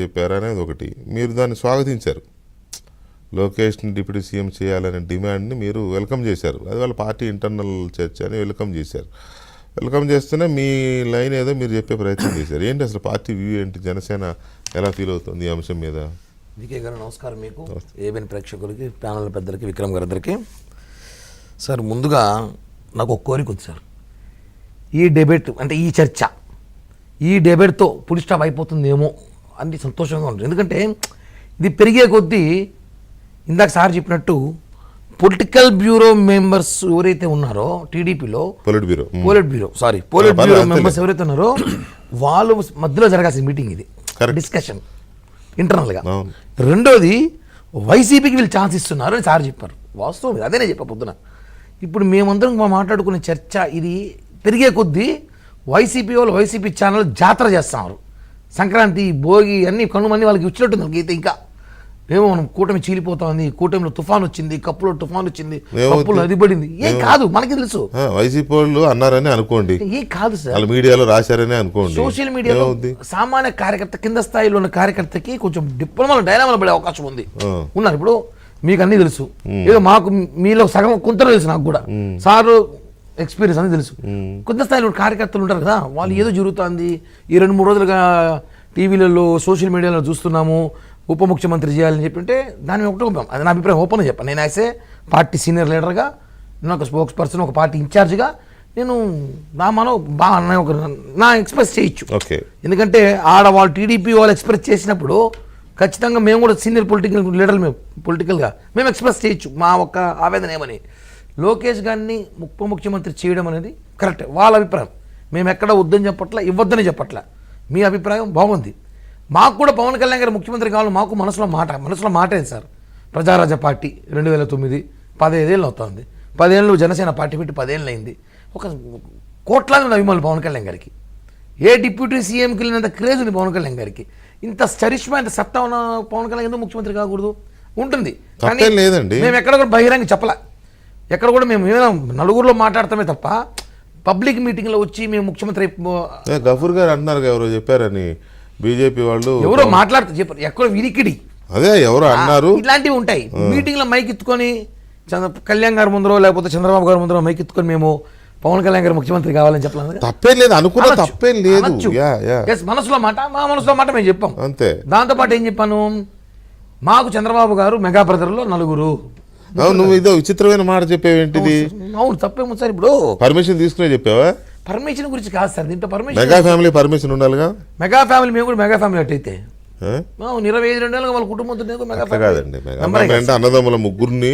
చెప్పారు అనేది ఒకటి. మీరు దాన్ని స్వాగతించారు. లోకేష్ని డిప్యూటీ సీఎం చేయాలనే డిమాండ్ని మీరు వెల్కమ్ చేశారు. అది వాళ్ళ పార్టీ ఇంటర్నల్ చర్చ అని వెల్కమ్ చేశారు. వెల్కమ్ చేస్తూనే మీ లైన్ ఏదో మీరు చెప్పే ప్రయత్నం చేశారు. ఏంటి అసలు పార్టీ వ్యూ ఏంటి? జనసేన ఎలా ఫీల్ అవుతుంది ఈ అంశం మీద? వికే గారు నమస్కారం. మీకు ఏబిఎన్ ప్రేక్షకులకి, ప్యానల్ పెద్దలకి, విక్రమ్ గారి అందరికీ. సార్ ముందుగా నాకు ఒక కోరిక ఉంది సార్. ఈ డిబేట్ అంటే ఈ చర్చ ఈ డిబేట్తో పులి స్టాప్ అయిపోతుందేమో అని సంతోషంగా ఉంటుంది. ఎందుకంటే ఇది పెరిగే కొద్దీ ఇందాక సార్ చెప్పినట్టు పొలిటికల్ బ్యూరో మెంబర్స్ ఎవరైతే ఉన్నారో టీడీపీలో పోలిట్ బ్యూరో మెంబర్స్ ఎవరైతే ఉన్నారో వాళ్ళు మధ్యలో జరగాల్సిన మీటింగ్ ఇది, డిస్కషన్ ఇంటర్నల్గా. రెండోది వైసీపీకి వీళ్ళు ఛాన్స్ ఇస్తున్నారు అని సార్ చెప్పారు. వాస్తవం అదే నేను చెప్పా పొద్దున. ఇప్పుడు మేమందరం మాట్లాడుకునే చర్చ ఇది పెరిగే కొద్దీ వైసీపీ వాళ్ళు వైసీపీ ఛానల్ జాతర చేస్తున్నారు. సంక్రాంతి, భోగి అన్ని కనుమని వాళ్ళకి ఇచ్చినట్టుంది గీత. ఇంకా ఏమో మనం కూటమి చీలిపోతుంది, కూటమిలో తుఫాన్ వచ్చింది, కప్పులో తుఫాన్ వచ్చింది, కప్పులో అది పడింది. ఏం కాదు, మనకి తెలుసు. వైసీపీ వాళ్ళు అన్నారని అనుకోండి, ఏం కాదు సార్, మీడియాలో రాశారని అనుకోండి. సోషల్ మీడియాలో సామాన్య కార్యకర్త, కింద స్థాయిలో ఉన్న కార్యకర్తకి కొంచెం డిప్లొమాలో డైలామాలో పడే అవకాశం ఉంది. ఉన్నారు. ఇప్పుడు మీకు అన్నీ తెలుసు, ఏదో మాకు మీలో సగం కొంత తెలుసు, నాకు కూడా సారు ఎక్స్పీరియన్స్ అని తెలుసు. కొంత స్థాయిలో కార్యకర్తలు ఉంటారు కదా, వాళ్ళు ఏదో జరుగుతుంది, ఈ 2-3 రోజులుగా టీవీలలో సోషల్ మీడియాలో చూస్తున్నాము, ఉప ముఖ్యమంత్రి చేయాలని చెప్పి దాన్ని ఒకటి పంపాం. అది నా అభిప్రాయం, ఓపెన్గా చెప్పాను. నేను యాసే పార్టీ సీనియర్ లీడర్గా, నేను ఒక స్పోక్స్ పర్సన్, ఒక పార్టీ ఇన్ఛార్జ్గా నేను నా ఎక్స్ప్రెస్ చేయొచ్చు. ఎందుకంటే ఆడ వాళ్ళు టీడీపీ వాళ్ళు ఎక్స్ప్రెస్ చేసినప్పుడు ఖచ్చితంగా మేము కూడా సీనియర్ పొలిటికల్ లీడర్లు, పొలిటికల్గా మేము ఎక్స్ప్రెస్ చేయొచ్చు మా ఒక్క ఆవేదన ఏమని. లోకేష్ గారిని ఉప ముఖ్యమంత్రి చేయడం అనేది కరెక్ట్, వాళ్ళ అభిప్రాయం. మేము ఎక్కడ వద్దని చెప్పట్లా, ఇవ్వద్దని చెప్పట్లా. మీ అభిప్రాయం బాగుంది. మాకు కూడా పవన్ కళ్యాణ్ గారు ముఖ్యమంత్రి కావాలి, మాకు మనసులో మాట ఏంటి సార్. ప్రజారాజ్య పార్టీ 2009 15 ఏళ్ళు అవుతుంది. 10 ఏళ్ళు జనసేన పార్టీ పెట్టి 10 ఏళ్ళు అయింది. ఒక కోట్లాది ఉన్న అభిమానులు పవన్ కళ్యాణ్ గారికి. ఏ డిప్యూటీ సీఎంకి వెళ్ళినంత క్రేజ్ ఉంది పవన్ కళ్యాణ్ గారికి. ఇంత చరిష్మా, ఇంత సత్తా ఉన్న పవన్ కళ్యాణ్ ఎందుకు ముఖ్యమంత్రి కాకూడదు? ఉంటుంది. కానీ లేదండి, మేము ఎక్కడ కూడా బహిరంగ చెప్పలే. ఎక్కడ కూడా మేము ఏమైనా నలుగురిలో మాట్లాడతామే తప్ప పబ్లిక్ మీటింగ్లో వచ్చి మేము ముఖ్యమంత్రి గఫూర్ గారు అంటున్నారు, ఎవరో చెప్పారని బీజేపీ వాళ్ళు ఎవరో మాట్లాడుతూ చెప్పారు, ఎక్కడో వినికిడి అదే ఎవరో అన్నారు. ఇట్లాంటివి ఉంటాయి. మీటింగ్లో మైక్ ఎత్తుకొని కళ్యాణ్ గారి ముందరో లేకపోతే చంద్రబాబు గారి ముందరో మైక్ ఎత్తుకొని మేము పవన్ కళ్యాణ్ గారు ముఖ్యమంత్రి కావాలని చెప్పలేదు. తప్పేం లేదు, అనుకున్నా తప్పేం లేదు. మనసులో మాట, మా మనసులో మాట మేము చెప్పాం. అంతే. దాంతోపాటు ఏం చెప్పాను, మాకు చంద్రబాబు గారు మెగా బ్రదర్లో 4. నువ్వు ఇదో విచిత్రమైన మాట చెప్పేవేంటిది? అవును, తప్పేమో సార్. ఇప్పుడు పర్మిషన్ తీసుకునే చెప్పావా? పర్మిషన్ గురించి కాదు సార్, దీంట్లో పర్మిషన్ మెగా ఫ్యామిలీ పర్మిషన్ ఉండాలిగా. మెగా ఫ్యామిలీ, మేము కూడా మెగా ఫ్యామిలీ అట్టయితే 25-2 ఏళ్ళుగా వాళ్ళ కుటుంబంతో కాదండి. మెగా ఫ్యామిలీ అంటే అన్నదమ్ముల ముగ్గురిని